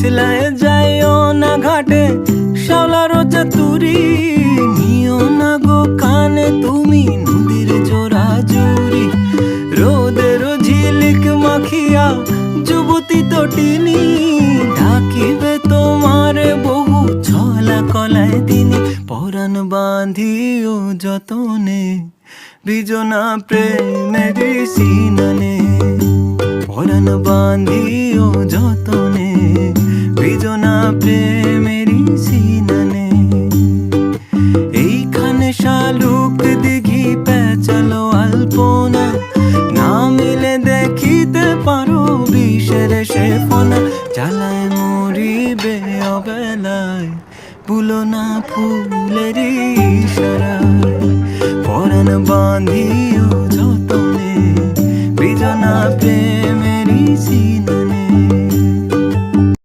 পিছলায় যাইও না ঘাটে শাওলার চাতুরি, নিও না গো কানে তুমি নদীর জোড়া জুড়ি। রোদের ঝিলিক মাখিয়া যুবতী তটিনী, ডাকিবে তোমারে বহু ছলা কলায় দিনী। পরাণ বাঁধিও যতনে বিজনা প্রেমেরি সিনানে, পরাণ বাঁধিও যতনে বিজনা প্রেমেরি সিনানে। এইখানে শালুক দিঘি পেঁচালো আলপনা, না মিলে দেখিতে পারো বিষের সে ফনা। জ্বালায় মরিবে অবেলায় ভুলো না ফুলের ইশারায়, পরাণ বাঁধি